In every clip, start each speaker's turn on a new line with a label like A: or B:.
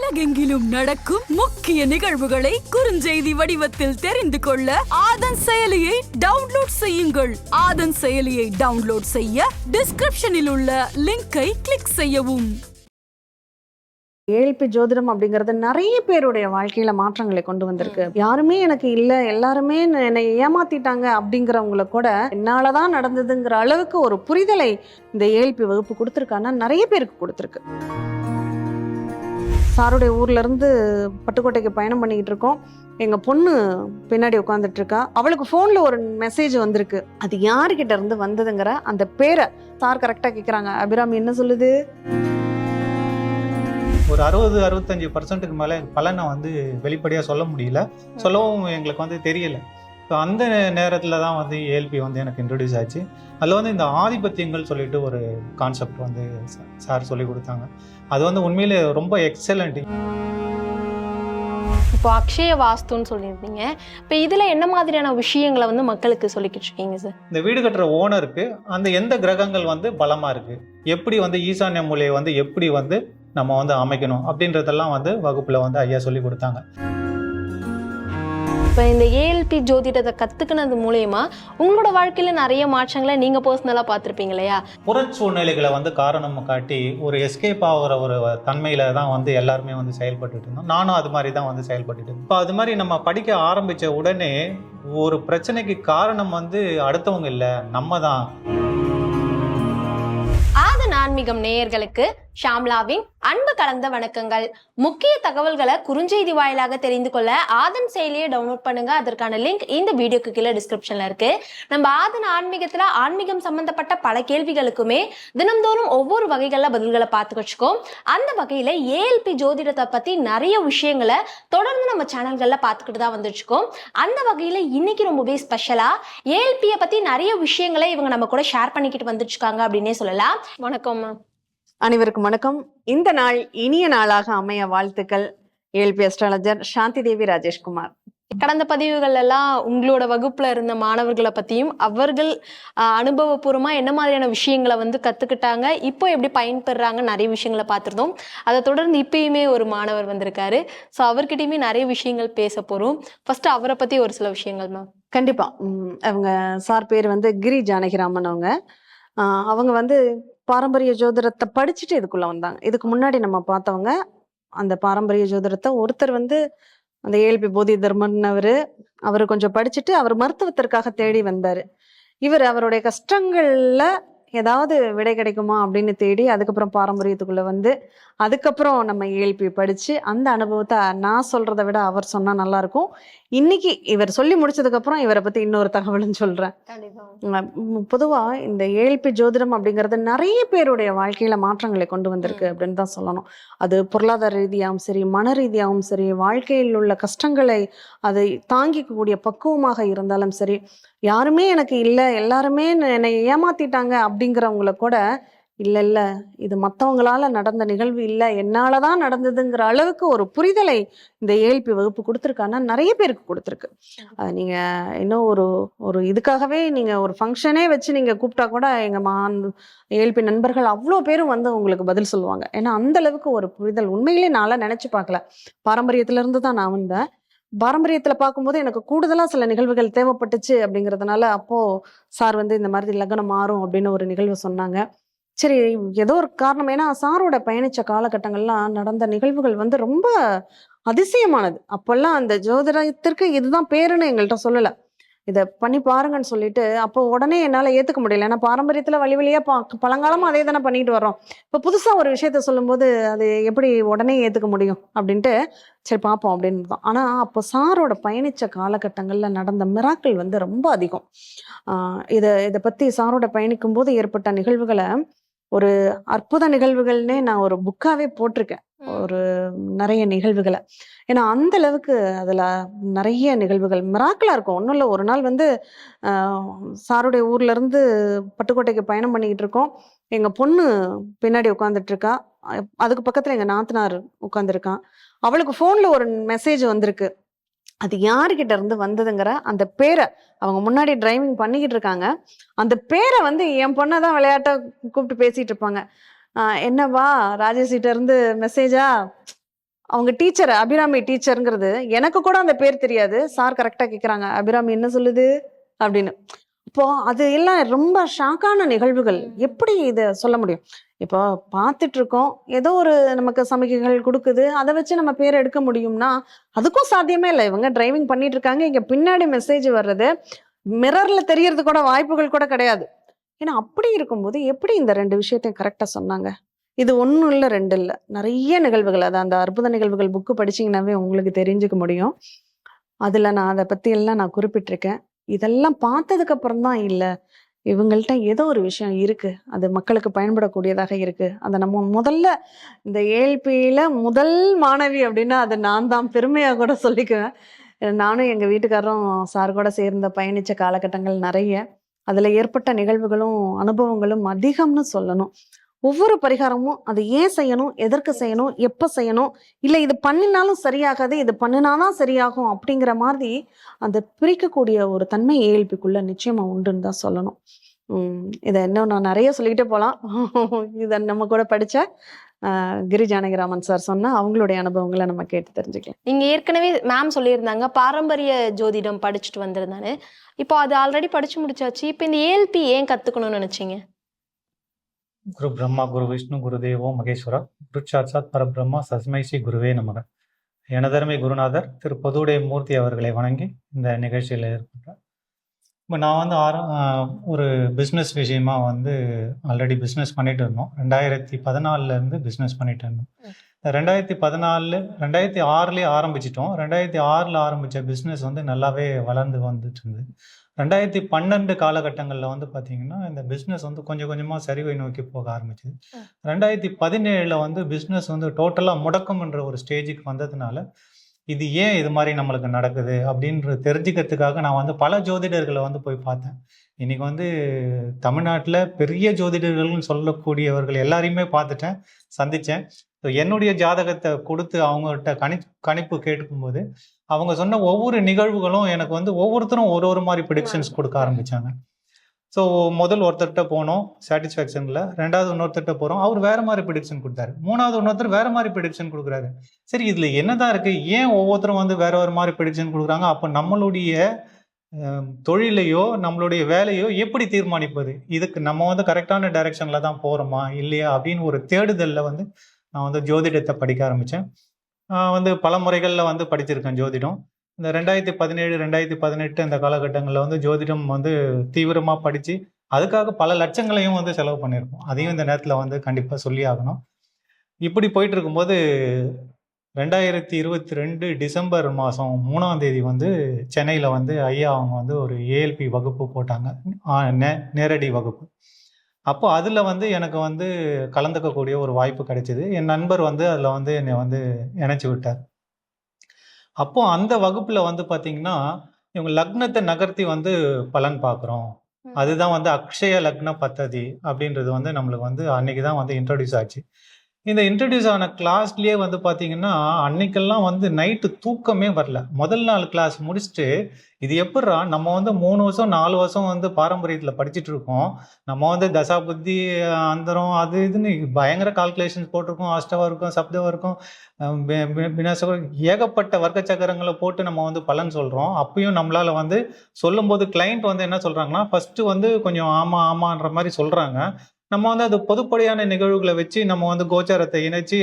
A: உலகெங்கிலும் நடக்கும் முக்கிய நிகழ்வுகளை குறுஞ்செய்தி வடிவத்தில் தெரிந்து கொள்ள ஆதன் செயலியை டவுன்லோட் செய்யுங்கள். ஆதன் செயலியை டவுன்லோட் செய்ய டிஸ்கிரிப்ஷனில் உள்ள லிங்கை கிளிக் செய்யவும்.
B: ஏஎல்பி ஜோதிடம் அப்படிங்கிறது நிறைய பேருடைய வாழ்க்கையில மாற்றங்களை கொண்டு வந்திருக்கு. யாருமே எனக்கு இல்லை, எல்லாருமே என்னை ஏமாத்திட்டாங்க அப்படிங்கிறவங்கள கூட என்னாலதான் நடந்ததுங்கிற அளவுக்கு ஒரு புரிதலை இந்த ஏஎல்பி வகுப்பு கொடுத்துருக்கான்னா நிறைய பேருக்கு கொடுத்துருக்கு. சாருடைய ஊர்ல இருந்து பட்டுக்கோட்டைக்கு பயணம் பண்ணிக்கிட்டு இருக்கோம். எங்க பொண்ணு பின்னாடி உட்காந்துட்டு இருக்கா. அவளுக்கு போன்ல ஒரு மெசேஜ் வந்திருக்கு. அது யாருக்கிட்ட இருந்து வந்ததுங்கிற அந்த பேரை சார் கரெக்டா கேக்குறாங்க. அபிராமி என்ன சொல்லுது?
C: ஒரு 60-65% மேலே பலனை வெளிப்படையாக சொல்ல முடியல, சொல்லவும் எங்களுக்கு தெரியல. ஸோ அந்த நேரத்தில் தான் ஏஎல்பி எனக்கு இன்ட்ரடியூஸ் ஆச்சு. அதில் இந்த ஆதிபத்தியங்கள் சொல்லிட்டு ஒரு கான்செப்ட் சார் சொல்லி கொடுத்தாங்க. அது உண்மையிலே ரொம்ப எக்ஸலண்ட்.
D: இப்போ அக்ஷய வாஸ்துன்னு சொல்லியிருந்தீங்க. இப்போ இதில் என்ன மாதிரியான விஷயங்களை மக்களுக்கு சொல்லிக்கிட்டு இருக்கீங்க சார்?
C: இந்த வீடு கட்டுற ஓனருக்கு அந்த எந்த கிரகங்கள் பலமாக இருக்குது, எப்படி ஈசான்ய மூலையை எப்படி நம்ம அமைக்கணும் அப்படின்றதெல்லாம் வகுப்பில் ஐயா சொல்லி கொடுத்தாங்க.
D: இப்போ இந்த ஏஎல்பி ஜோதிடத்தை கற்றுக்கினது மூலயமா உங்களோட வாழ்க்கையில் நிறைய மாற்றங்களை நீங்கள் பர்சனலாக பார்த்துருப்பீங்க இல்லையா?
C: புறச்சூழ்நிலைகளை காரணம் காட்டி ஒரு எஸ்கேப் ஆகிற ஒரு தன்மையில தான் எல்லாருமே செயல்பட்டு இருந்தோம். நானும் அது மாதிரி தான் செயல்பட்டு இருந்தேன். இப்போ அது மாதிரி நம்ம படிக்க ஆரம்பித்த உடனே ஒரு பிரச்சனைக்கு காரணம் அடுத்தவங்க இல்லை, நம்ம தான்.
D: ஆதன் ஆன்மீகம் நேயர்களுக்கு ஷாம்லாவின் அன்பு கலந்த வணக்கங்கள். முக்கிய தகவல்களை குறுஞ்செய்தி வாயிலாக தெரிந்து கொள்ள ஆதன் செயலியை டவுன்லோட் பண்ணுங்க. அதற்கான லிங்க் இந்த வீடியோக்கு கீழே டிஸ்கிரிப்ஷன்ல இருக்கு. நம்ம ஆதன் ஆன்மீகத்துல ஆன்மீகம் சம்பந்தப்பட்ட பல கேள்விகளுக்குமே தினம்தோறும் ஒவ்வொரு வகைகள்ல பதில்களை பார்த்து வச்சுக்கோம். அந்த வகையில ஏஎல்பி ஜோதிடத்தை பத்தி நிறைய விஷயங்களை தொடர்ந்து நம்ம சேனல்கள்ல பார்த்துக்கிட்டு தான் வந்துருச்சுக்கோம். அந்த வகையில இன்னைக்கு ரொம்பவே ஸ்பெஷலா ஏஎல்பியை பத்தி நிறைய விஷயங்களை இவங்க நம்ம கூட ஷேர் பண்ணிக்கிட்டு வந்துருச்சுக்காங்க அப்படின்னே சொல்லலாம். வணக்கம் மேம்.
B: அனைவருக்கும் வணக்கம். இந்த நாள் இனிய நாளாக அமைய வாழ்த்துக்கள். ஏஎல்பி அஸ்ட்ராலஜர் சாந்தி தேவி ராஜேஷ்குமார்.
D: கடந்த பதிவுகள் எல்லாம் உங்களோட வகுப்புல இருந்த மாணவர்களை பத்தியும் அவர்கள் அனுபவபூர்வமா என்ன மாதிரியான விஷயங்களை கத்துக்கிட்டாங்க, இப்போ எப்படி பயன்பெறாங்க, நிறைய விஷயங்களை பார்த்துருந்தோம். அதை தொடர்ந்து இப்பயுமே ஒரு மாணவர் வந்திருக்காரு. ஸோ அவர்கிட்டயுமே நிறைய விஷயங்கள் பேச போறோம். ஃபர்ஸ்ட் அவரை பத்தி ஒரு சில விஷயங்கள் மேம்.
B: கண்டிப்பா. அவங்க சார் பேர் கிரி ஜானகிராமன். அவங்க பாரம்பரிய ஜோதிடத்தை படிச்சுட்டு இதுக்குள்ள வந்தாங்க. இதுக்கு முன்னாடி நம்ம பார்த்தவங்க அந்த பாரம்பரிய ஜோதிடத்தை ஒருத்தர் அந்த ஏஎல்பி போதி தர்மன் அவரு கொஞ்சம் படிச்சுட்டு அவர் மருத்துவத்திற்காக தேடி வந்தாரு. அவருடைய கஷ்டங்கள்ல ஏதாவது விடை கிடைக்குமா அப்படின்னு தேடி அதுக்கப்புறம் பாரம்பரியத்துக்குள்ள அதுக்கப்புறம் நம்ம ஏஎல்பி படிச்சு அந்த அனுபவத்தை நான் சொல்றதை விட அவர் சொன்னா நல்லா இருக்கும். இன்னைக்கு இவர் சொல்லி முடிச்சதுக்கு அப்புறம் இவரை பத்தி இன்னொரு தகவல்னு சொல்றேன். பொதுவா இந்த ஏஎல்பி ஜோதிடம் அப்படிங்கிறது நிறைய பேருடைய வாழ்க்கையில மாற்றங்களை கொண்டு வந்திருக்கு அப்படின்னு தான் சொல்லணும். அது பொருளாதார ரீதியாகவும் சரி, மன ரீதியாகவும் சரி, வாழ்க்கையில் உள்ள கஷ்டங்களை அதை தாங்கிக்கக்கூடிய பக்குவமாக இருந்தாலும் சரி, யாருமே எனக்கு இல்லை, எல்லாருமே என்னை ஏமாத்திட்டாங்க அப்படிங்கிறவங்கள கூட இல்லை இல்லை இது மற்றவங்களால நடந்த நிகழ்வு இல்லை, என்னாலதான் நடந்ததுங்கிற அளவுக்கு ஒரு புரிதலை இந்த ஏஎல்பி வகுப்பு கொடுத்துருக்கான்னா நிறைய பேருக்கு கொடுத்துருக்கு. நீங்க இன்னும் ஒரு இதுக்காகவே நீங்க ஒரு ஃபங்க்ஷனே வச்சு நீங்க கூப்பிட்டா கூட எங்க ஏஎல்பி நண்பர்கள் அவ்வளோ பேரும் உங்களுக்கு பதில் சொல்லுவாங்க. ஏன்னா அந்த அளவுக்கு ஒரு புரிதல் உண்மையிலே நான்லாம் நினைச்சு பார்க்கல. பாரம்பரியத்துல இருந்து தான் நான் வந்தேன். பாரம்பரியத்துல பார்க்கும்போது எனக்கு கூடுதலா சில நிகழ்வுகள் தேவைப்பட்டுச்சு அப்படிங்கிறதுனால அப்போ சார் இந்த மாதிரி லக்னம் மாறும் அப்படின்னு ஒரு நிகழ்வு சொன்னாங்க. சரி, ஏதோ ஒரு காரணம். ஏன்னா சாரோட பயணிச்ச காலகட்டங்கள்லாம் நடந்த நிகழ்வுகள் ரொம்ப அதிசயமானது. அப்பெல்லாம் அந்த ஜோதிடத்திற்கு இதுதான் பேருன்னு எங்கள்கிட்ட சொல்லல. இதை பண்ணி பாருங்கன்னு சொல்லிட்டு அப்போ உடனே என்னால் ஏற்றுக்க முடியல. ஏன்னா பாரம்பரியத்தில் வழி வழியா பழங்காலமும் அதே தானே பண்ணிட்டு வர்றோம். இப்போ புதுசாக ஒரு விஷயத்த சொல்லும்போது அது எப்படி உடனே ஏற்றுக்க முடியும் அப்படின்ட்டு சரி பார்ப்போம் அப்படின்னு தான். ஆனால் அப்போ சாரோட பயணித்த காலகட்டங்களில் நடந்த மிராக்கள் ரொம்ப அதிகம். இதை பற்றி சாரோட பயணிக்கும் போது ஏற்பட்ட நிகழ்வுகளை ஒரு அற்புத நிகழ்வுகள்னே நான் ஒரு புக்காவே போட்டிருக்கேன். ஒரு நிறைய நிகழ்வுகளை. ஏன்னா அந்த அளவுக்கு அதுல நிறைய நிகழ்வுகள் மிராக்கிளா இருக்கும். ஒன்றும் இல்லை, ஒரு நாள் சாருடைய ஊர்ல இருந்து பட்டுக்கோட்டைக்கு பயணம் பண்ணிக்கிட்டு இருக்கோம். எங்க பொண்ணு பின்னாடி உட்காந்துட்டு இருக்கா. அதுக்கு பக்கத்துல எங்க நாத்தனார் உட்காந்துருக்கான். அவளுக்கு போன்ல ஒரு மெசேஜ் வந்திருக்கு. அது யாருக்கிட்ட இருந்து வந்ததுங்கிற அந்த பேரை அவங்க முன்னாடி டிரைவிங் பண்ணிக்கிட்டு இருக்காங்க. அந்த பேரை என் பொண்ணை தான் விளையாட்ட கூப்பிட்டு பேசிட்டு இருப்பாங்க. என்னவா ராஜேஷ்கிட்ட இருந்து மெசேஜா அவங்க டீச்சர் அபிராமி டீச்சருங்கிறது எனக்கு கூட அந்த பேர் தெரியாது. சார் கரெக்டாக கேட்குறாங்க, அபிராமி என்ன சொல்லுது அப்படின்னு. இப்போ அது எல்லாம் ரொம்ப ஷாக்கான நிகழ்வுகள். எப்படி இதை சொல்ல முடியும்? இப்போ பார்த்துட்டு இருக்கோம், ஏதோ ஒரு நமக்கு சமிக்கைகள் கொடுக்குது, அதை வச்சு நம்ம பேர் எடுக்க முடியும்னா அதுக்கும் சாத்தியமே இல்லை. இவங்க டிரைவிங் பண்ணிட்டு இருக்காங்க, இங்க பின்னாடி மெசேஜ் வர்றது மிரர்ல தெரியறது கூட வாய்ப்புகள் கூட கிடையாது. ஏன்னா அப்படி இருக்கும்போது எப்படி இந்த 2 விஷயத்தையும் கரெக்டாக சொன்னாங்க? இது ஒன்றும் இல்லை, 2 இல்லை, நிறைய நிகழ்வுகள். அது அந்த அற்புத நிகழ்வுகள் புக்கு படிச்சீங்கன்னாவே உங்களுக்கு தெரிஞ்சுக்க முடியும். அதில் நான் அதை பற்றி எல்லாம் நான் குறிப்பிட்டிருக்கேன். இதெல்லாம் பார்த்ததுக்கு அப்புறம் தான் இல்லை, இவங்கள்ட்ட ஏதோ ஒரு விஷயம் இருக்கு, அது மக்களுக்கு பயன்படக்கூடியதாக இருக்கு. அதை நம்ம முதல்ல இந்த ஏஎல்பியில் முதல் மாணவி அப்படின்னா அது நான் தான் பெருமையாக கூட சொல்லிக்குவேன். நானும் எங்கள் வீட்டுக்காரரும் சார் கூட சேர்ந்த பயணித்த காலகட்டங்கள் நிறைய. அதில் ஏற்பட்ட நிகழ்வுகளும் அனுபவங்களும் அதிகம்னு சொல்லணும். ஒவ்வொரு பரிகாரமும் அது ஏன் செய்யணும், எதற்கு செய்யணும், எப்போ செய்யணும், இல்லை இது பண்ணினாலும் சரியாகாது, இது பண்ணினாதான் சரியாகும் அப்படிங்கிற மாதிரி அந்த பிரிக்கக்கூடிய ஒரு தன்மை ஏஎல்பிக்குள்ள நிச்சயமா உண்டுன்னு தான் சொல்லணும். இதை இன்னும் நான் நிறைய சொல்லிக்கிட்டே போகலாம். இதை நம்ம கூட படித்த கிரி ஜானகிராமன் சார் சொன்ன அவங்களுடைய அனுபவங்களை நம்ம கேட்டு தெரிஞ்சுக்கலாம்.
D: நீங்க ஏற்கனவே மேம் சொல்லியிருந்தாங்க பாரம்பரிய ஜோதிடம் படிச்சுட்டு வந்திருந்தானு. இப்போ அது ஆல்ரெடி படிச்சு முடிச்சாச்சு. இப்போ இந்த ஏஎல்பி ஏன் கத்துக்கணும்னு நினைச்சீங்க?
C: குரு பிரம்மா குரு விஷ்ணு குரு தேவோ மகேஸ்வரா குரு சாட்சாத் பரபிரம்மா தஸ்மை ஸ்ரீ குருவே நமக. எனதருமை குருநாதர் திரு பொதுவுடைய மூர்த்தி அவர்களை வணங்கி இந்த நிகழ்ச்சியில் ஏற்பட்டார். இப்போ நான் வந்து ஒரு பிஸ்னஸ் விஷயமா வந்து ஆல்ரெடி பிஸ்னஸ் பண்ணிட்டு இருந்தோம். 2014 பிஸ்னஸ் பண்ணிட்டு இருந்தோம். 2006 ஆரம்பிச்சிட்டோம். 2006 ஆரம்பித்த பிஸ்னஸ் வந்து நல்லாவே வளர்ந்து வந்துட்டு இருந்தது. 2012 காலகட்டங்களில் வந்து பார்த்தீங்கன்னா இந்த பிஸ்னஸ் வந்து கொஞ்சம் கொஞ்சமாக சரிவை நோக்கி போக ஆரம்பிச்சது. 2017 வந்து பிஸ்னஸ் வந்து டோட்டலாக முடக்கம் என்ற ஒரு ஸ்டேஜுக்கு வந்ததுனால இது ஏன் இது மாதிரி நம்மளுக்கு நடக்குது அப்படின்ற தெரிஞ்சுக்கிறதுக்காக நான் வந்து பல ஜோதிடர்களை வந்து போய் பார்த்தேன். இன்னைக்கு வந்து தமிழ்நாட்டில் பெரிய ஜோதிடர்கள்னு சொல்லக்கூடியவர்கள் எல்லாரையுமே பார்த்துட்டேன், சந்தித்தேன். ஸோ என்னுடைய ஜாதகத்தை கொடுத்து அவங்ககிட்ட கணிப்பு கேட்கும்போது அவங்க சொன்ன ஒவ்வொரு நிகழ்வுகளும் எனக்கு வந்து ஒவ்வொருத்தரும் ஒரு மாதிரி ப்ரிடிக்ஷன்ஸ் கொடுக்க ஆரம்பித்தாங்க. ஸோ முதல் ஒருத்தர்கிட்ட போனோம் சாட்டிஸ்ஃபேக்ஷனில், 2வது இன்னொருத்தர்கிட்ட போகிறோம், அவர் வேறு மாதிரி ப்ரிடிக்ஷன் கொடுத்தாரு, 3வது இன்னொருத்தர் வேறு மாதிரி ப்ரிடிக்ஷன் கொடுக்குறாரு. சரி இதில் என்னதான் இருக்குது, ஏன் ஒவ்வொருத்தரும் வந்து வேறு மாதிரி ப்ரிடிக்ஷன் கொடுக்குறாங்க? அப்போ நம்மளுடைய தொழிலையோ நம்மளுடைய வேலையோ எப்படி தீர்மானிப்பது? இதுக்கு நம்ம வந்து கரெக்டான டைரக்ஷனில் தான் போகிறோமா இல்லையா அப்படின்னு ஒரு தேடுதலில் வந்து நான் வந்து ஜோதிடத்தை படிக்க ஆரம்பித்தேன். வந்து பல முறைகளில் வந்து படிச்சிருக்கேன் ஜோதிடம். இந்த 2017 2018 அந்த காலகட்டங்களில் வந்து ஜோதிடம் வந்து தீவிரமாக படித்து அதுக்காக பல லட்சங்களையும் வந்து செலவு பண்ணியிருக்கோம். அதையும் இந்த நேரத்தில் வந்து கண்டிப்பாக சொல்லி ஆகணும். இப்படி போயிட்டு இருக்கும்போது 2022 டிசம்பர் மாதம் 3ஆம் தேதி வந்து சென்னையில் வந்து ஐயா அவங்க வந்து ஒரு ஏஎல்பி வகுப்பு போட்டாங்க, நேரடி வகுப்பு. அப்போ அதில் வந்து எனக்கு வந்து கலந்துக்கக்கூடிய ஒரு வாய்ப்பு கிடைச்சிது. என் நண்பர் வந்து அதில் வந்து என்னை வந்து இணைச்சி விட்டார். அப்போ அந்த வகுப்புல வந்து பாத்தீங்கன்னா இவங்க லக்னத்தை நகர்த்தி வந்து பலன் பார்க்குறோம், அதுதான் வந்து அக்ஷய லக்ன பத்ததி அப்படின்றது வந்து நம்மளுக்கு வந்து அன்னைக்கு தான் வந்து இன்ட்ரடியூஸ் ஆச்சு. இந்த இன்ட்ரடியூஸ் ஆன கிளாஸ்லயே வந்து பாத்தீங்கன்னா அன்னைக்கெல்லாம் வந்து நைட்டு தூக்கமே வரல. முதல் நாள் கிளாஸ் முடிச்சுட்டு இது எப்படிரா நம்ம வந்து 3 வருஷம் 4 வருஷம் வந்து பாரம்பரியத்தில் படிச்சுட்டு இருக்கோம், நம்ம வந்து தசா புத்தி அந்தரம் அது இதுன்னு பயங்கர கால்குலேஷன்ஸ் போட்டிருக்கோம், அஷ்டவர்க்கம் சப்தவர்க்கம் வினாசகம் ஏகப்பட்ட வர்க்க சக்கரங்களை போட்டு நம்ம வந்து பலன் சொல்கிறோம். அப்பயும் நம்மளால் வந்து சொல்லும்போது கிளைண்ட் வந்து என்ன சொல்கிறாங்கன்னா ஃபஸ்ட்டு வந்து கொஞ்சம் ஆமான்ற மாதிரி சொல்கிறாங்க. நம்ம வந்து அது பொதுப்படையான நிகழ்வுகளை வச்சு நம்ம வந்து கோச்சாரத்தை இணைச்சு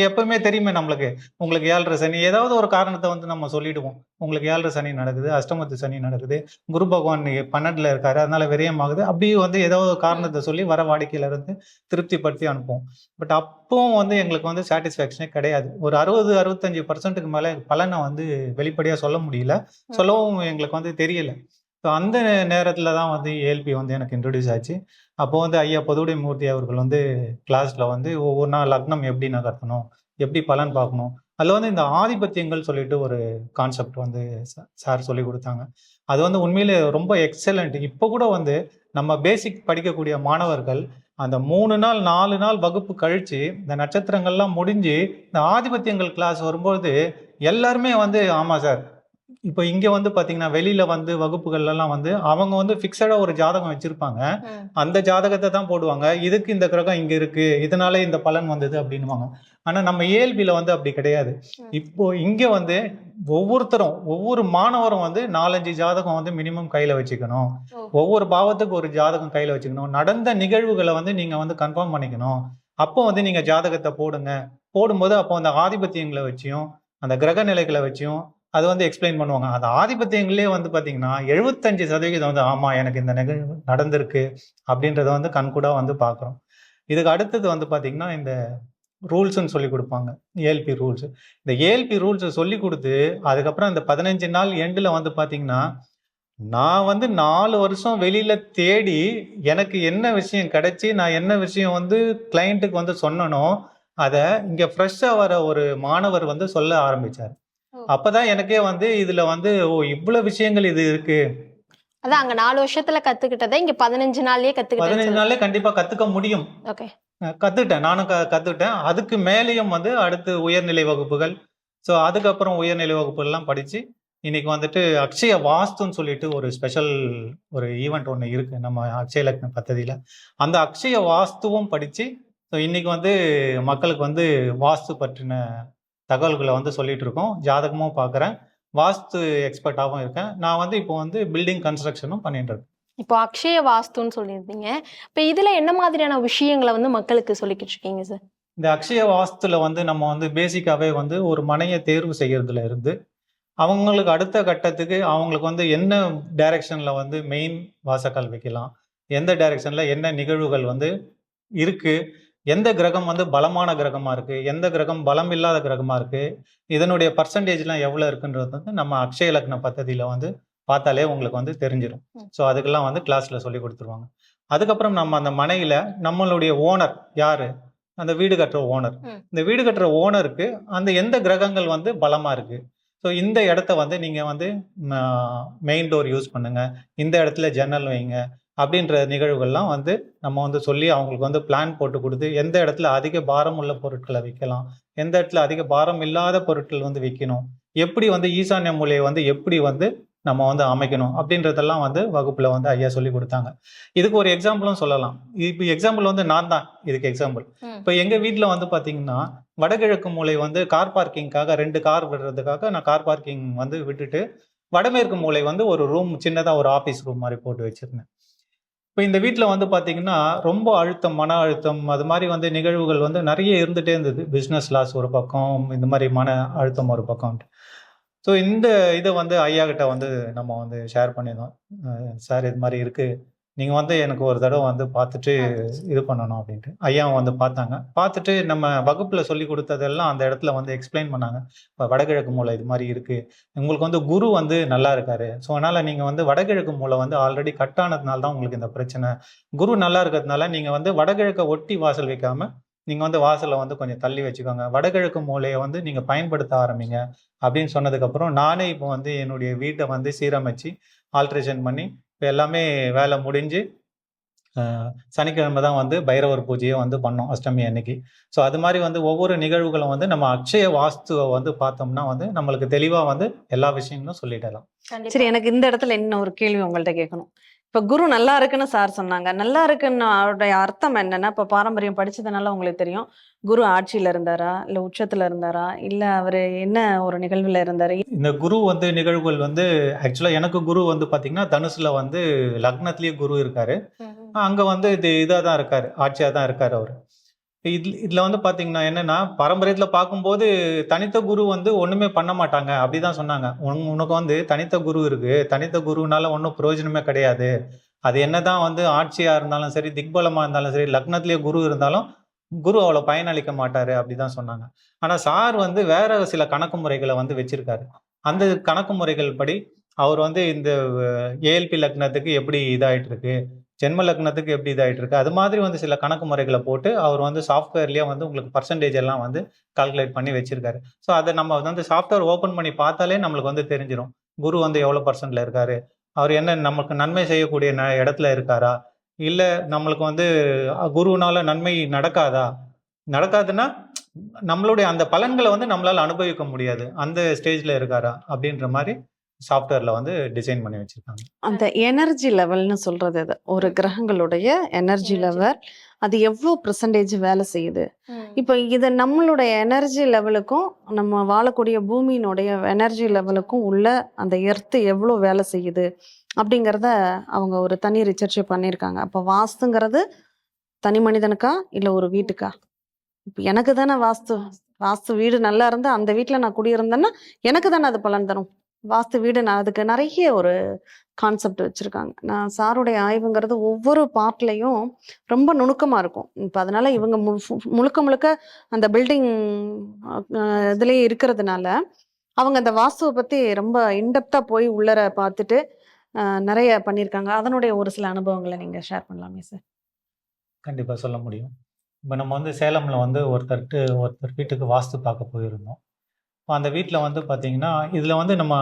C: எப்பவுமே தெரியுமே நம்மளுக்கு, உங்களுக்கு 7.5 சனி ஏதாவது ஒரு காரணத்தை வந்து நம்ம சொல்லிடுவோம். உங்களுக்கு 7.5 சனி நடக்குது, அஷ்டமத்து சனி நடக்குது, குரு பகவான் 12ல் இருக்காரு அதனால விரயமாகுது, அப்படியே வந்து ஏதாவது ஒரு காரணத்தை சொல்லி வர வாடிக்கையில இருந்து திருப்திப்படுத்தி அனுப்புவோம். பட் அப்பவும் வந்து எங்களுக்கு வந்து சாட்டிஸ்ஃபேக்ஷனே கிடையாது. ஒரு 60-65% மேலே பலனை வந்து வெளிப்படையாக சொல்ல முடியல, சொல்லவும் எங்களுக்கு வந்து தெரியல. ஸோ அந்த நேரத்தில் தான் வந்து ஏஎல்பி வந்து எனக்கு இன்ட்ரடியூஸ் ஆச்சு. அப்போ வந்து ஐயா பொதுவுடைய மூர்த்தி அவர்கள் வந்து கிளாஸில் வந்து ஒவ்வொரு நாள் லக்னம் எப்படி நகர்த்தணும், எப்படி பலன் பார்க்கணும், அதில் வந்து இந்த ஆதிபத்தியங்கள் சொல்லிட்டு ஒரு கான்செப்ட் வந்து சார் சொல்லி கொடுத்தாங்க. அது வந்து உண்மையிலே ரொம்ப எக்ஸலண்ட். இப்போ கூட வந்து நம்ம பேசிக் படிக்கக்கூடிய மாணவர்கள் அந்த 3 நாள் 4 நாள் வகுப்பு கழித்து இந்த நட்சத்திரங்கள்லாம் முடிஞ்சு இந்த ஆதிபத்தியங்கள் கிளாஸ் வரும்போது எல்லாருமே வந்து ஆமாம் சார், இப்போ இங்கே வந்து பார்த்தீங்கன்னா வெளியில் வந்து வகுப்புகள்லாம் வந்து அவங்க வந்து ஃபிக்ஸடாக ஒரு ஜாதகம் வச்சுருப்பாங்க, அந்த ஜாதகத்தை தான் போடுவாங்க, இதுக்கு இந்த கிரகம் இங்கே இருக்குது இதனால இந்த பலன் வந்தது அப்படின்வாங்க. ஆனா நம்ம ஏஎல்பியில் வந்து அப்படி கிடையாது. இப்போ இங்க வந்து ஒவ்வொருத்தரும் ஒவ்வொரு மாணவரும் வந்து 4-5 ஜாதகம் வந்து மினிமம் கையில வச்சுக்கணும்.
D: ஓ.
C: ஒவ்வொரு பாவத்துக்கு ஒரு ஜாதகம் கையில வச்சுக்கணும். நடந்த நிகழ்வுகளை வந்து நீங்க வந்து கன்ஃபார்ம் பண்ணிக்கணும். அப்போ வந்து நீங்க ஜாதகத்தை போடுங்க. போடும்போது அப்போ அந்த ஆதிபத்தியங்களை வச்சியும் அந்த கிரக நிலைகளை வச்சியும் அது வந்து எக்ஸ்பிளைன் பண்ணுவாங்க. அந்த ஆதிபத்தியங்களே வந்து பாத்தீங்கன்னா 75% வந்து ஆமா எனக்கு இந்த நிகழ்வு நடந்திருக்கு அப்படின்றத வந்து கண்கூடா வந்து பாக்குறோம். இதுக்கு அடுத்தது வந்து பாத்தீங்கன்னா இந்த ரூல்ஸ்ன்னு சொல்லி கொடுப்பாங்க. ALP rules. இந்த ஏஎல்பி ரூல்ஸ் சொல்லி கொடுத்து அதுக்கப்புறம் இந்த 15 நாள் எண்டில் வந்து பாத்தீங்கன்னா நான் வந்து 4 வருஷம் வெளியில தேடி எனக்கு என்ன விஷயம் கிடைச்சி நான் என்ன விஷயம் வந்து கிளையண்ட்டுக்கு வந்து சொன்னனோ அதை இங்க ஃப்ரெஷ்ஷா வர ஒரு மாணவர் வந்து சொல்ல ஆரம்பிச்சார்.
D: ஓ.
C: அப்பதான் எனக்கே வந்து இதுல வந்து ஓ இவ்வளவு விஷயங்கள் இது இருக்கு.
D: அதான் அங்க 4 வருஷத்துல கத்துக்கிட்டதை இங்க 15 நாள்லயே
C: 15 நாள்ல கண்டிப்பா கத்துக்க முடியும்.
D: ஓகே.
C: கத்துக்கிட்டேன். நானும் கத்துக்கிட்டேன். அதுக்கு மேலேயும் வந்து அடுத்து உயர்நிலை வகுப்புகள், ஸோ அதுக்கப்புறம் உயர்நிலை வகுப்புகள்லாம் படிச்சு இன்னைக்கு வந்துட்டு அக்ஷய வாஸ்துன்னு சொல்லிட்டு ஒரு ஸ்பெஷல் ஒரு ஈவெண்ட் ஒன்று இருக்கு நம்ம அக்ஷய லக்ன பദ്ധதியில. அந்த அக்ஷய வாஸ்துவும் படிச்சு ஸோ இன்னைக்கு வந்து மக்களுக்கு வந்து வாஸ்து பற்றின தகவல்களை வந்து சொல்லிட்டு இருக்கோம். ஜாதகமும் பார்க்குறேன், வாஸ்து எக்ஸ்பர்ட்டாகவும் இருக்கேன். நான் வந்து இப்போ வந்து பில்டிங் கன்ஸ்ட்ரக்ஷனும் பண்ணிட்டு இருக்கேன்.
D: இப்போ அக்ஷய வாஸ்துன்னு சொல்லியிருந்தீங்க. இப்போ இதுல என்ன மாதிரியான விஷயங்களை வந்து மக்களுக்கு சொல்லிக்கிட்டு இருக்கீங்க சார்?
C: இந்த அக்ஷய வாஸ்துல வந்து நம்ம வந்து பேசிக்காவே வந்து ஒரு மனையை தேர்வு செய்யறதுல இருந்து அவங்களுக்கு அடுத்த கட்டத்துக்கு அவங்களுக்கு வந்து என்ன டைரக்ஷன்ல வந்து மெயின் வாசக்கால் வைக்கலாம், எந்த டைரக்ஷன்ல என்ன நிகழ்வுகள் வந்து இருக்கு, எந்த கிரகம் வந்து பலமான கிரகமா இருக்கு, எந்த கிரகம் பலம் இல்லாத கிரகமா இருக்கு, இதனுடைய பர்சன்டேஜ்லாம் எவ்வளவு இருக்குன்றது வந்து நம்ம அக்ஷய லக்ன பദ്ധதியில வந்து பார்த்தாலே உங்களுக்கு வந்து தெரிஞ்சிடும். ஸோ அதுக்கெல்லாம் வந்து கிளாஸ்ல சொல்லி கொடுத்துருவாங்க. அதுக்கப்புறம் நம்ம அந்த மனையில நம்மளுடைய ஓனர் யாரு, அந்த வீடு கட்டுற ஓனர். இந்த வீடு கட்டுற ஓனருக்கு அந்த எந்த கிரகங்கள் வந்து பலமா இருக்கு, ஸோ இந்த இடத்த வந்து நீங்க வந்து மெயின் டோர் யூஸ் பண்ணுங்க, இந்த இடத்துல ஜன்னல் வைங்க அப்படின்ற நிகழ்வுகள்லாம் வந்து நம்ம வந்து சொல்லி அவங்களுக்கு வந்து பிளான் போட்டு கொடுத்து எந்த இடத்துல அதிக பாரம் உள்ள பொருட்களை வைக்கலாம், எந்த இடத்துல அதிக பாரம் இல்லாத பொருட்கள் வந்து வைக்கணும், எப்படி வந்து ஈசான்ய மூலையை வந்து எப்படி வந்து நம்ம வந்து அமைக்கணும் அப்படின்றதெல்லாம் வந்து வகுப்புல வந்து ஐயா சொல்லி கொடுத்தாங்க. இதுக்கு ஒரு எக்ஸாம்பிளும் சொல்லலாம். இப்போ எக்ஸாம்பிள் வந்து நான் தான் இதுக்கு எக்ஸாம்பிள். இப்போ எங்க வீட்டுல வந்து பாத்தீங்கன்னா வடகிழக்கு மூலை வந்து கார் பார்க்கிங்காக 2 கார் விடுறதுக்காக நான் கார் பார்க்கிங் வந்து விட்டுட்டு வடமேற்கு மூலை வந்து ஒரு ரூம் சின்னதா ஒரு ஆபீஸ் ரூம் மாதிரி போட்டு வச்சிருந்தேன். இப்போ இந்த வீட்டில் வந்து பார்த்தீங்கன்னா ரொம்ப அழுத்தம், மன அழுத்தம், அது மாதிரி வந்து நிகழ்வுகள் வந்து நிறைய இருந்துகிட்டே இருந்தது. பிஸ்னஸ் லாஸ் ஒரு பக்கம், இந்த மாதிரி மன அழுத்தம் ஒரு பக்கம். ஸோ இந்த இதை வந்து ஐயா கிட்ட வந்து நம்ம வந்து ஷேர் பண்ணியிருந்தோம். சார் இது மாதிரி இருக்குது, நீங்கள் வந்து எனக்கு ஒரு தடவை வந்து பார்த்துட்டு இது பண்ணணும் அப்படின்ட்டு. ஐயாவும் வந்து பார்த்தாங்க. பார்த்துட்டு நம்ம வகுப்பில் சொல்லி கொடுத்ததெல்லாம் அந்த இடத்துல வந்து எக்ஸ்பிளைன் பண்ணாங்க. இப்போ வடகிழக்கு மூலை இது மாதிரி இருக்குது, உங்களுக்கு வந்து குரு வந்து நல்லா இருக்காரு, ஸோ அதனால் நீங்கள் வந்து வடகிழக்கு மூலை வந்து ஆல்ரெடி கட் ஆனதுனால தான் உங்களுக்கு இந்த பிரச்சனை. குரு நல்லா இருக்கிறதுனால நீங்கள் வந்து வடகிழக்கை ஒட்டி வாசல் வைக்காமல் நீங்கள் வந்து வாசலை வந்து கொஞ்சம் தள்ளி வச்சுக்கோங்க, வடகிழக்கு மூலையை வந்து நீங்கள் பயன்படுத்த ஆரம்பிங்க அப்படின்னு சொன்னதுக்கப்புறம் நானே இப்போ வந்து என்னுடைய வீட்டை வந்து சீரமைச்சு ஆல்ட்ரேஷன் பண்ணி இப்போ எல்லாமே வேலை முடிஞ்சு சனிக்கிழமை தான் வந்து பைரவர் பூஜையை வந்து பண்ணோம் அஷ்டமி அன்னைக்கு. ஸோ அது மாதிரி வந்து ஒவ்வொரு நிகழ்வுகளும் வந்து நம்ம அக்ஷய வாஸ்துவை வந்து பார்த்தோம்னா வந்து நம்மளுக்கு தெளிவாக வந்து எல்லா விஷயங்களும் சொல்லிடலாம்.
B: சரி, எனக்கு இந்த இடத்துல என்ன ஒரு கேள்வி உங்கள்ட்ட கேட்கணும். இப்ப குரு நல்லா இருக்குன்னு சார் சொன்னாங்க. நல்லா இருக்குன்னு அவருடைய அர்த்தம் என்னன்னா, இப்ப பாரம்பரியம் படிச்சதுனால உங்களுக்கு தெரியும். குரு ஆட்சியில இருந்தாரா, இல்ல உச்சத்துல இருந்தாரா, இல்ல அவரு என்ன ஒரு நிகழ்வுல இருந்தாரு?
C: இந்த குரு வந்து நிகழ்வுகள் வந்து ஆக்சுவலா எனக்கு குரு வந்து பாத்தீங்கன்னா தனுசுல வந்து லக்னத்திலேயே குரு இருக்காரு. அங்க வந்து இது இதாக தான் இருக்காரு, ஆட்சியா தான் இருக்காரு அவரு. இதுல வந்து பாத்தீங்கன்னா என்னன்னா, பாரம்பரியத்துல பார்க்கும்போது தனித்த குரு வந்து ஒண்ணுமே பண்ண மாட்டாங்க அப்படிதான் சொன்னாங்க. உனக்கு வந்து தனித்த குரு இருக்கு, தனித்த குருனால ஒன்றும் பிரயோஜனமே கிடையாது, அது என்னதான் வந்து ஆட்சியா இருந்தாலும் சரி, திக்பலமா இருந்தாலும் சரி, லக்னத்திலேயே குரு இருந்தாலும் குரு அவ்வளவு பயனளிக்க மாட்டாரு அப்படிதான் சொன்னாங்க. ஆனா சார் வந்து வேற சில கணக்கு முறைகளை வந்து வச்சிருக்காரு. அந்த கணக்கு முறைகள் படி அவர் வந்து இந்த ஏஎல்பி லக்னத்துக்கு எப்படி இதாயிட்டு இருக்கு, ஜென்ம லக்னத்துக்கு எப்படி இதாயிட்டு இருக்கு, அது மாதிரி வந்து சில கணக்கு முறைகளை போட்டு அவர் வந்து சாஃப்ட்வேர்லயே வந்து உங்களுக்கு பர்சன்டேஜ் எல்லாம் வந்து கால்குலேட் பண்ணி வச்சிருக்காரு. ஸோ அதை நம்ம வந்து சாஃப்ட்வேர் ஓப்பன் பண்ணி பார்த்தாலே நம்மளுக்கு வந்து தெரிஞ்சிடும் குரு வந்து எவ்வளவு பர்சன்ட்ல இருக்காரு, அவர் என்ன நமக்கு நன்மை செய்யக்கூடிய இடத்துல இருக்காரா, இல்ல நம்மளுக்கு வந்து குருனால நன்மை நடக்காதுன்னா நம்மளுடைய அந்த பலன்களை வந்து நம்மளால அனுபவிக்க முடியாது, அந்த ஸ்டேஜ்ல இருக்காரா அப்படின்ற மாதிரி சாஃப்ட்வேர்ல வந்து டிசைன் பண்ணி வச்சிருக்காங்க.
B: அந்த எனர்ஜி லெவல்னு சொல்றது அது. ஒரு கிரகங்களுடைய எனர்ஜி லெவல், அது எவ்வளோ பெர்சன்டேஜ் வேலை செய்யுது. இப்போ இது நம்மளுடைய எனர்ஜி லெவலுக்கும் நம்ம வாழக்கூடிய பூமியினுடைய எனர்ஜி லெவலுக்கும் உள்ள அந்த எர்த்து எவ்வளோ வேலை செய்யுது அப்படிங்கிறத அவங்க ஒரு தனி ரிசர்ச் பண்ணியிருக்காங்க. அப்போ வாஸ்துங்கிறது தனி மனிதனுக்கா இல்லை ஒரு வீட்டுக்கா? இப்போ எனக்கு தானே வாஸ்து வீடு நல்லா இருந்தால் அந்த வீட்டில் நான் குடியிருந்தேன்னா எனக்கு தானே அது பலன் தரும். வாஸ்து வீடு நான் அதுக்கு நிறைய ஒரு கான்செப்ட் வச்சுருக்காங்க. நான் சாருடைய ஆய்வுங்கிறது ஒவ்வொரு பார்ட்லேயும் ரொம்ப நுணுக்கமாக இருக்கும். இப்போ அதனால் இவங்க முழுக்க முழுக்க அந்த பில்டிங் இதுலேயே இருக்கிறதுனால அவங்க அந்த வாஸ்துவை பற்றி ரொம்ப இன்டெப்த்தாக போய் உள்ளர பார்த்துட்டு நிறைய பண்ணியிருக்காங்க. அதனுடைய ஒரு சில அனுபவங்களை நீங்கள் ஷேர் பண்ணலாமே சார்?
C: கண்டிப்பாக சொல்ல முடியும். இப்போ நம்ம வந்து சேலமில் வந்து ஒருத்தர் வீட்டுக்கு வாஸ்து பார்க்க போயிருந்தோம். இப்போ அந்த வீட்டில் வந்து பார்த்தீங்கன்னா இதில் வந்து நம்ம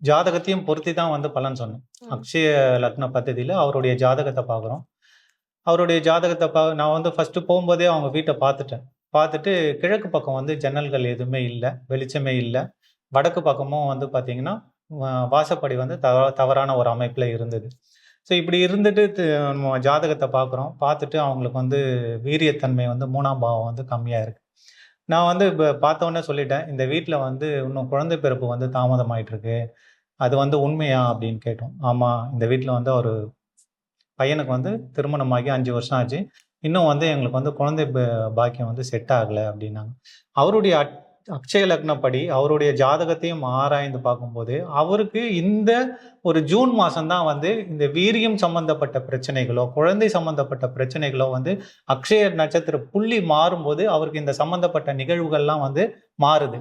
C: ஜாதகத்தையும் பொருத்தி தான் வந்து பலன் சொன்னோம். அக்ஷய லக்ன பദ്ധதியில் அவருடைய ஜாதகத்தை பார்க்குறோம். அவருடைய ஜாதகத்தை நான் வந்து ஃபஸ்ட்டு போகும்போதே அவங்க வீட்டை பார்த்துட்டு கிழக்கு பக்கம் வந்து ஜன்னல்கள் எதுவுமே இல்லை, வெளிச்சமே இல்லை. வடக்கு பக்கமும் வந்து பார்த்தீங்கன்னா வாசப்படி வந்து தவறான ஒரு அமைப்பில் இருந்தது. ஸோ இப்படி இருந்துட்டு நம்ம ஜாதகத்தை பார்த்துட்டு அவங்களுக்கு வந்து வீரியத்தன்மை வந்து 3ஆம் பாவம் வந்து கம்மியாக இருக்குது. நான் வந்து இப்போ பார்த்தோன்னே சொல்லிட்டேன், இந்த வீட்டில் வந்து இன்னும் குழந்தை பிறப்பு வந்து தாமதமாயிட்டிருக்கு, அது வந்து உண்மையா அப்படின்னு கேட்டோம். ஆமாம், இந்த வீட்டில் வந்து ஒரு பையனுக்கு வந்து திருமணமாகி 5 வருஷம் ஆச்சு, இன்னும் வந்து எங்களுக்கு வந்து குழந்தை பாக்கியம் வந்து செட் ஆகலை அப்படின்னாங்க. அவருடைய அக்ஷய லக்னப்படி அவருடைய ஜாதகத்தையும் ஆராய்ந்து பார்க்கும்போது அவருக்கு இந்த ஒரு ஜூன் மாதம்தான் வந்து இந்த வீரியம் சம்பந்தப்பட்ட பிரச்சனைகளோ குழந்தை சம்பந்தப்பட்ட பிரச்சனைகளோ வந்து அக்ஷய நட்சத்திர புள்ளி மாறும்போது அவருக்கு இந்த சம்பந்தப்பட்ட நிகழ்வுகள்லாம் வந்து மாறுது.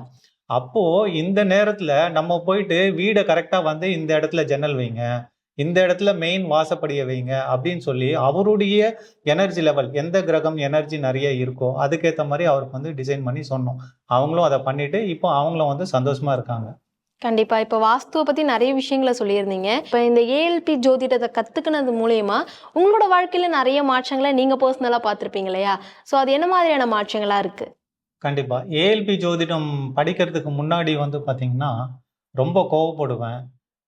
C: அப்போ இந்த நேரத்துல நம்ம போயிட்டு வீடை கரெக்டா வந்து இந்த இடத்துல ஜன்னல் வைங்க, இந்த இடத்துல மெயின் வாசப்படியை வைங்க அப்படின்னு சொல்லி அவருடைய எனர்ஜி லெவல் எந்த கிரகம் எனர்ஜி நிறைய இருக்கோ அதுக்கேற்ற மாதிரி அவருக்கு வந்து டிசைன் பண்ணி சொன்னோம். அவங்களும் அதை பண்ணிட்டு இப்போ அவங்களும் வந்து சந்தோஷமா இருக்காங்க.
D: கண்டிப்பா. இப்போ வாஸ்துவை பத்தி நிறைய விஷயங்களை சொல்லியிருந்தீங்க. இப்போ இந்த ஏஎல்பி ஜோதிடத்தை கத்துக்கினது மூலயமா உங்களோட வாழ்க்கையில நிறைய மாற்றங்களை நீங்க பர்சனலா பார்த்துருப்பீங்க இல்லையா? ஸோ அது என்ன மாதிரியான மாற்றங்களா இருக்கு?
C: கண்டிப்பா. ஏஎல்பி ஜோதிடம் படிக்கிறதுக்கு முன்னாடி வந்து பாத்தீங்கன்னா ரொம்ப கோவப்படுவேன்.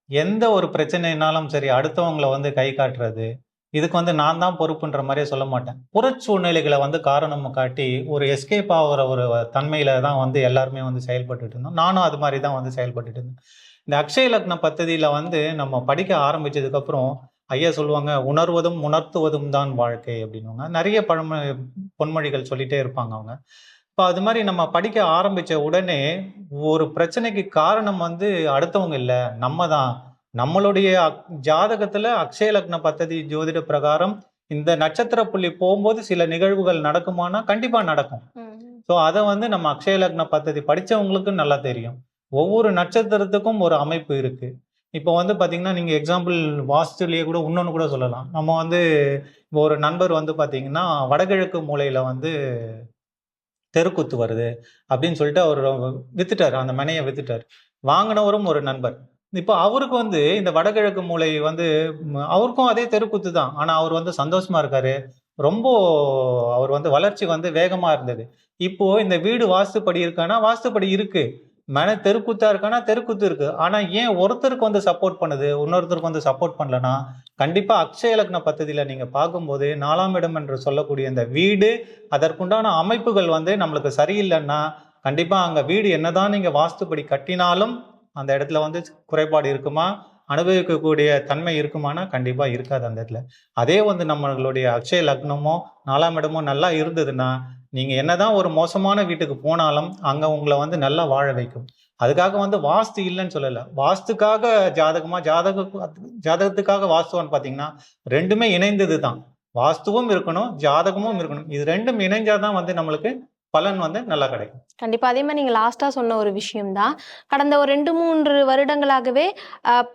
C: எந்த ஒரு பிரச்சனைனாலும் சரி அடுத்தவங்களை வந்து கை காட்டுறது, இதுக்கு வந்து நான் தான் பொறுப்புன்ற மாதிரியே சொல்ல மாட்டேன். புறச்சூழ்நிலைகளை வந்து காரணம் காட்டி ஒரு எஸ்கேப் ஆகிற ஒரு தன்மையில தான் வந்து எல்லாருமே வந்து செயல்பட்டுட்டு இருந்தோம். நானும் அது மாதிரி தான் வந்து செயல்பட்டுட்டு இருந்தேன். இந்த அக்ஷய லக்ன பദ്ധதியில வந்து நம்ம படிக்க ஆரம்பிச்சதுக்கு அப்புறம் ஐயா சொல்லுவாங்க, உணர்வதும் உணர்த்துவதும் தான் வாழ்க்கை அப்படின்னுவாங்க. நிறைய பொன்மொழிகள் சொல்லிட்டே இருப்பாங்க அவங்க. இப்போ அது மாதிரி நம்ம படிக்க ஆரம்பிச்ச உடனே ஒரு பிரச்சனைக்கு காரணம் வந்து அடுத்தவங்க இல்லை, நம்ம தான். நம்மளுடைய ஜாதகத்துல அக்ஷய லக்ன பദ്ധதி ஜோதிட பிரகாரம் இந்த நட்சத்திர புள்ளி போகும்போது சில நிகழ்வுகள் நடக்குமானா கண்டிப்பா நடக்கும். ஸோ அதை வந்து நம்ம அக்ஷய லக்ன பദ്ധதி படிச்சவங்களுக்கு நல்லா தெரியும். ஒவ்வொரு நட்சத்திரத்துக்கும் ஒரு அமைப்பு இருக்கு. இப்போ வந்து பாத்தீங்கன்னா நீங்க எக்ஸாம்பிள் வாஸ்துலயே கூட இன்னொன்னு கூட சொல்லலாம். நம்ம வந்து ஒரு நண்பர் வந்து பாத்தீங்கன்னா வடகிழக்கு மூலையில வந்து தெருக்குத்து வருது அப்படின்னு சொல்லிட்டு அவர் வித்துட்டாரு, அந்த மனையை வித்துட்டாரு. வாங்கினவரும் ஒரு நண்பர். இப்போ அவருக்கு வந்து இந்த வடகிழக்கு மூலை வந்து அவருக்கும் அதே தெருக்குத்து தான். ஆனா அவர் வந்து சந்தோஷமா இருக்காரு. ரொம்ப அவர் வந்து வளர்ச்சி வந்து வேகமா இருந்தது. இப்போ இந்த வீடு வாஸ்துப்படி இருக்கானா வாஸ்துப்படி இருக்கு, மன தெருக்குத்தா இருக்கானா தெருக்குத்து இருக்கு. ஆனா ஏன் ஒருத்தருக்கு வந்து சப்போர்ட் பண்ணுது இன்னொருத்தருக்கு வந்து சப்போர்ட் பண்ணலன்னா கண்டிப்பா அக்ஷய லக்ன பദ്ധதியில நீங்க பார்க்கும்போது 4ஆம் இடம் என்று சொல்லக்கூடிய இந்த வீடு அதற்குண்டான அமைப்புகள் வந்து நம்மளுக்கு சரியில்லைன்னா கண்டிப்பா அங்க வீடு என்னதான் நீங்க வாஸ்துப்படி கட்டினாலும் அந்த இடத்துல வந்து குறைபாடு இருக்குமா, அனுபவிக்கக்கூடிய தன்மை இருக்குமானா கண்டிப்பா இருக்காது அந்த இடத்துல. அதே வந்து நம்மளுடைய அக்ஷய லக்னமோ 4ஆம் இடமோ நல்லா இருந்ததுன்னா நீங்க என்னதான் ஒரு மோசமான வீட்டுக்கு போனாலும் அங்க உங்களை வந்து நல்லா வாழ வைக்கும். அதுக்காக வந்து வாஸ்து இல்லைன்னு சொல்லல, வாஸ்துக்காக ஜாதகத்துக்காக வாஸ்துவான்னு பாத்தீங்கன்னா ரெண்டுமே இணைந்தது தான். வாஸ்துவும் இருக்கணும் ஜாதகமும் இருக்கணும். இது ரெண்டும் இணைஞ்சாதான் வந்து நம்மளுக்கு பலன் வந்து நல்லா கிடைக்கும்.
D: கண்டிப்பா. அதே மாதிரி நீங்க லாஸ்டா சொன்ன ஒரு விஷயம் தான், கடந்த ஒரு 2-3 வருடங்களாகவே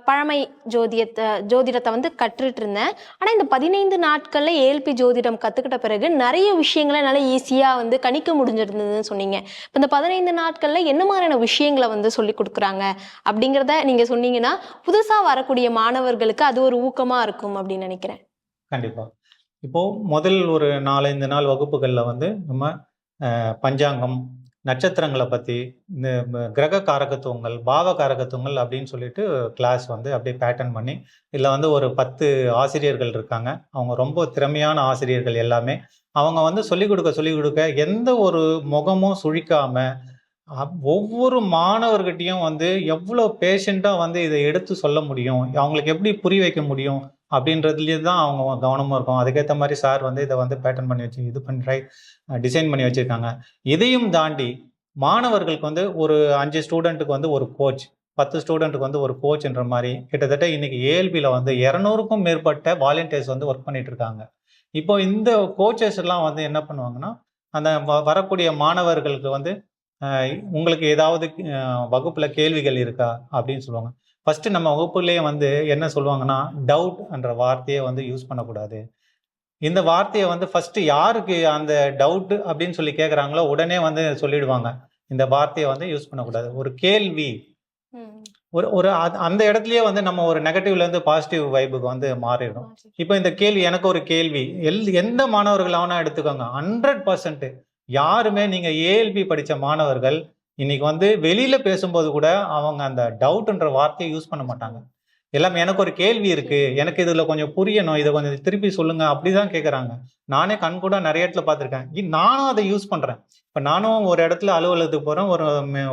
D: பழமை ஜோதிடத்தை வந்து கற்றுட்டு இருந்தேன். ஆனா இந்த 15 நாட்கள்ல ஏஎல்பி ஜோதிடம் கத்துக்கிட்ட பிறகு நிறைய விஷயங்களை என்னால ஈஸியா வந்து கணிக்க முடிஞ்சிருந்ததுன்னு சொன்னீங்க. இப்போ இந்த 15 நாட்கள்ல என்ன மாதிரியான விஷயங்களை வந்து சொல்லி கொடுக்குறாங்க அப்படிங்கிறத நீங்க சொன்னீங்கன்னா புதுசா வரக்கூடிய மாணவர்களுக்கு அது ஒரு ஊக்கமா இருக்கும் அப்படின்னு நினைக்கிறேன்.
C: கண்டிப்பா. இப்போ முதல் ஒரு 4-5 நாள் வகுப்புகள்ல வந்து நம்ம பஞ்சாங்கம், நட்சத்திரங்களை பற்றி, இந்த கிரக காரகத்துவங்கள், பாவ காரகத்துவங்கள் அப்படின்னு சொல்லிட்டு கிளாஸ் வந்து அப்படியே பேட்டர்ன் பண்ணி, இதில் வந்து ஒரு 10 ஆசிரியர்கள் இருக்காங்க. அவங்க ரொம்ப திறமையான ஆசிரியர்கள் எல்லாமே. அவங்க வந்து சொல்லிக் கொடுக்க எந்த ஒரு முகமும் சுழிக்காம ஒவ்வொரு மாணவர்கிட்டையும் வந்து எவ்வளோ பேஷண்ட்டாக வந்து இதை எடுத்து சொல்ல முடியும், அவங்களுக்கு எப்படி புரிய வைக்க முடியும் அப்படின்றதுலேயே தான் அவங்க கவனமாக இருக்கும். அதுக்கேற்ற மாதிரி சார் வந்து இதை வந்து பேட்டர்ன் பண்ணி வச்சு இது பண்ணி டிசைன் பண்ணி வச்சுருக்காங்க. இதையும் தாண்டி மாணவர்களுக்கு வந்து ஒரு 5 ஸ்டூடெண்ட்டுக்கு வந்து ஒரு கோச், 10 ஸ்டூடெண்ட்டுக்கு வந்து ஒரு கோச்ன்ற மாதிரி கிட்டத்தட்ட இன்னைக்கு ஏஎல்பியில் வந்து 200க்கும் மேற்பட்ட வாலண்டியர்ஸ் வந்து ஒர்க் பண்ணிட்டு இருக்காங்க. இப்போ இந்த கோச்சஸ் எல்லாம் வந்து என்ன பண்ணுவாங்கன்னா, அந்த வரக்கூடிய மாணவர்களுக்கு வந்து உங்களுக்கு ஏதாவது வகுப்புல கேள்விகள் இருக்கா அப்படின்னு சொல்லுவாங்க. ஃபர்ஸ்ட் நம்ம வகுப்புலேயே வந்து என்ன சொல்லுவாங்கன்னா, டவுட் என்ற வார்த்தையை வந்து யூஸ் பண்ணக்கூடாது. இந்த வார்த்தையை வந்து ஃபர்ஸ்ட் யாருக்கு அந்த டவுட் அப்படின்னு சொல்லி கேட்குறாங்களோ உடனே வந்து சொல்லிடுவாங்க, இந்த வார்த்தையை வந்து யூஸ் பண்ணக்கூடாது. ஒரு கேள்வி, ஒரு அந்த இடத்துலயே வந்து நம்ம ஒரு நெகட்டிவ்ல இருந்து பாசிட்டிவ் வைபுக்கு வந்து மாறிடும். இப்போ இந்த கேள்வி, எனக்கு ஒரு கேள்வி, எந்த மாணவர்களாவனா எடுத்துக்கோங்க, 100% யாருமே நீங்க ஏஎல்பி படிச்ச மாணவர்கள் இன்னைக்கு வந்து வெளியில பேசும்போது கூட அவங்க அந்த டவுட்ன்ற வார்த்தையை யூஸ் பண்ண மாட்டாங்க. எல்லாமே எனக்கு ஒரு கேள்வி இருக்கு, எனக்கு இதுல கொஞ்சம் புரியணும், இதை கொஞ்சம் திருப்பி சொல்லுங்க அப்படிதான் கேட்கறாங்க. நானே கண்கூட நிறைய இடத்துல பார்த்துருக்கேன். நானும் அதை யூஸ் பண்றேன். இப்ப நானும் ஒரு இடத்துல அலுவலகத்துக்கு போறேன்,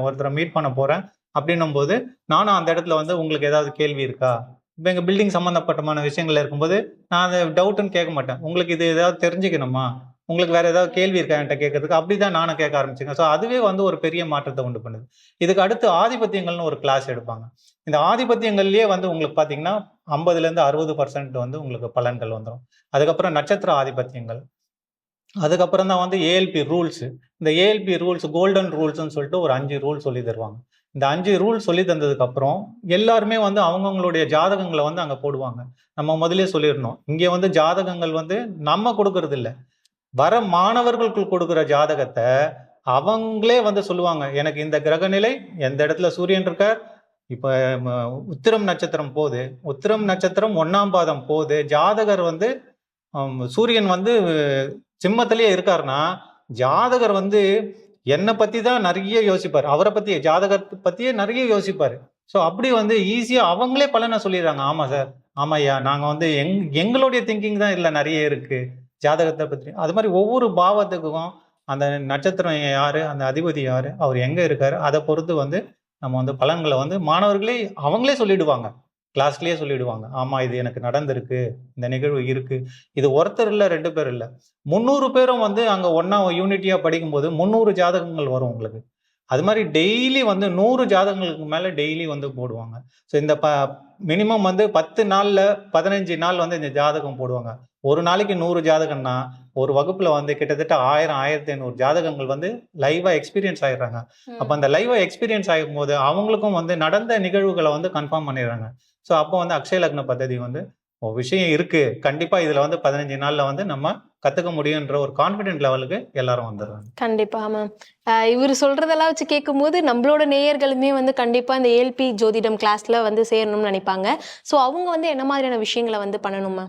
C: ஒருத்தரை மீட் பண்ண போறேன் அப்படின்னும் போது நானும் அந்த இடத்துல வந்து உங்களுக்கு ஏதாவது கேள்வி இருக்கா, இப்போ எங்கள் பில்டிங் சம்மந்தப்பட்டமான விஷயங்கள் இருக்கும்போது நான் அதை டவுட்டுன்னு கேட்க மாட்டேன். உங்களுக்கு இது ஏதாவது தெரிஞ்சுக்கணுமா, உங்களுக்கு வேற ஏதாவது கேள்வி இருக்கா என்கிட்ட கேட்கறதுக்கு, அப்படிதான் நானும் கேட்க ஆரம்பிச்சேங்க. ஸோ அதுவே வந்து ஒரு பெரிய மாற்றத்தை உண்டு பண்ணுது. இதுக்கு அடுத்து ஆதிபத்தியங்கள்னு ஒரு கிளாஸ் எடுப்பாங்க. இந்த ஆதிபத்தியங்கள்லயே வந்து உங்களுக்கு பார்த்தீங்கன்னா 50லேருந்து 60% வந்து உங்களுக்கு பலன்கள் வந்துடும். அதுக்கப்புறம் நட்சத்திர ஆதிபத்தியங்கள், அதுக்கப்புறம் தான் வந்து ஏஎல்பி ரூல்ஸ். இந்த ஏஎல்பி ரூல்ஸ், கோல்டன் ரூல்ஸ்ன்னு சொல்லிட்டு ஒரு 5 ரூல் சொல்லி தருவாங்க. இந்த 5 ரூல் சொல்லி தந்ததுக்கு அப்புறம் எல்லாருமே வந்து அவங்கவுங்களுடைய ஜாதகங்களை வந்து அங்கே போடுவாங்க. நம்ம முதலே சொல்லிடணும், இங்கே வந்து ஜாதகங்கள் வந்து நம்ம கொடுக்கறது இல்லை, வர மாணவர்களுக்கு கொடுக்குற ஜாதகத்தை அவங்களே வந்து சொல்லுவாங்க. எனக்கு இந்த கிரகநிலை எந்த இடத்துல சூரியன் இருக்கார், இப்போ உத்திரம் நட்சத்திரம் போகுது, உத்திரம் நட்சத்திரம் 1ஆம் பாதம் போகுது, ஜாதகர் வந்து சூரியன் வந்து சிம்மத்திலேயே இருக்காருன்னா ஜாதகர் வந்து என்னை பத்தி தான் நிறைய யோசிப்பார், அவரை பத்தி ஜாதகத்தை பத்தியே நிறைய யோசிப்பாரு. ஸோ அப்படி வந்து ஈஸியா அவங்களே பலனை சொல்லிடுறாங்க. ஆமா சார், ஆமாய்யா, நாங்க வந்து எங்களுடைய திங்கிங் தான் இதுல நிறைய இருக்கு ஜாதகத்தை பற்றி. அது மாதிரி ஒவ்வொரு பாவத்துக்கும் அந்த நட்சத்திரம் யாரு, அந்த அதிபதி யாரு, அவர் எங்க இருக்காரு, அதை பொறுத்து வந்து நம்ம வந்து பலன்களை வந்து மாணவர்களே அவங்களே சொல்லிடுவாங்க, கிளாஸ்லயே சொல்லிடுவாங்க. ஆமா, இது எனக்கு நடந்திருக்கு, இந்த நிகழ்வு இருக்கு. இது ஒருத்தர் இல்ல, 2 பேர் இல்ல, 300 பேரும் வந்து அங்க ஒன்னா யூனிட்டியா படிக்கும்போது 300 ஜாதகங்கள் வரும் உங்களுக்கு. அது மாதிரி டெய்லி வந்து 100 ஜாதகங்களுக்கு மேல டெய்லி வந்து போடுவாங்க. ஸோ இந்த மினிமம் வந்து 10 நாள்ல 15 நாள் வந்து இந்த ஜாதகம் போடுவாங்க. ஒரு நாளைக்கு 100 ஜாதகம்னா ஒரு வகுப்புல வந்து கிட்டத்தட்ட 1000 1500 ஜாதகங்கள் வந்து லைவா எக்ஸ்பீரியன்ஸ் ஆயிடுறாங்க. அப்ப அந்த லைவா எக்ஸ்பீரியன்ஸ் ஆகும் போது அவங்களுக்கும் வந்து நடந்த நிகழ்வுகளை வந்து கன்ஃபார்ம் பண்ணிடுறாங்க. ஸோ அப்போ வந்து அக்ஷய லக்ன பദ്ധதி வந்து விஷயம் இருக்கு, கண்டிப்பா இதுல வந்து 15 நாள்ல வந்து நம்ம கத்துக்க முடியும்ன்ற ஒரு கான்பிடென்ட் லெவலுக்கு எல்லாரும் வந்துடுறாங்க.
D: கண்டிப்பா மேம். இவர் சொல்றதெல்லாம் வச்சு கேட்கும்போது நம்மளோட நேயர்களுமே வந்து கண்டிப்பா இந்த ஏஎல்பி ஜோதிடம் கிளாஸ்ல வந்து சேரணும்னு நினைப்பாங்க. ஸோ அவங்க வந்து என்ன மாதிரியான விஷயங்களை வந்து பண்ணணுமா?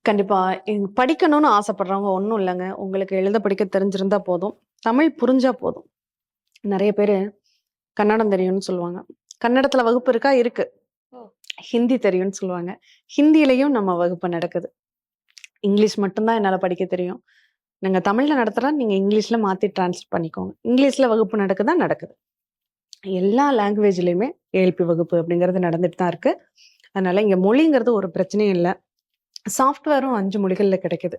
B: கண்டிப்பா படிக்கணும்னு ஆசைப்படுறவங்க ஒன்றும் இல்லைங்க, உங்களுக்கு எழுத படிக்க தெரிஞ்சிருந்தா போதும், தமிழ் புரிஞ்சா போதும். நிறைய பேர் கன்னடம் தெரியும்னு சொல்லுவாங்க, கன்னடத்துல வகுப்பு இருக்கா, இருக்கு. ஹிந்தி தெரியும்னு சொல்லுவாங்க, ஹிந்திலையும் நம்ம வகுப்பு நடக்குது. இங்கிலீஷ் மட்டும்தான் என்னால் படிக்க தெரியும், நாங்கள் தமிழில் நடத்துகிறோம், நீங்கள் இங்கிலீஷில் மாற்றி டிரான்ஸ்லேட் பண்ணிக்கோங்க, இங்கிலீஷில் வகுப்பு நடக்குது. எல்லா லாங்குவேஜ்லேயுமே ஏஎல்பி வகுப்பு அப்படிங்கிறது நடந்துட்டு தான் இருக்கு. அதனால இங்கே மொழிங்கிறது ஒரு பிரச்சனையும் இல்லை, சாஃப்ட்வேரும் 5 மொழிகளில் கிடைக்குது.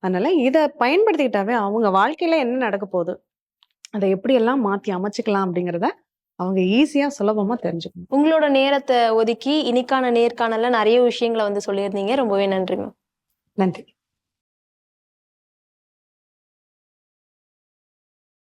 B: அதனால இதை பயன்படுத்திக்கிட்டாவே அவங்க வாழ்க்கையில என்ன நடக்க போகுது, அதை எப்படியெல்லாம் மாற்றி அமைச்சுக்கலாம் அப்படிங்கிறத அவங்க ஈஸியா சுலபமா தெரிஞ்சுக்கணும்.
D: உங்களோட நேரத்தை ஒதுக்கி இன்னைக்கான நேர்காணல்ல நிறைய விஷயங்களை வந்து சொல்லியிருந்தீங்க. ரொம்பவே நன்றி மேம்.
B: நன்றி.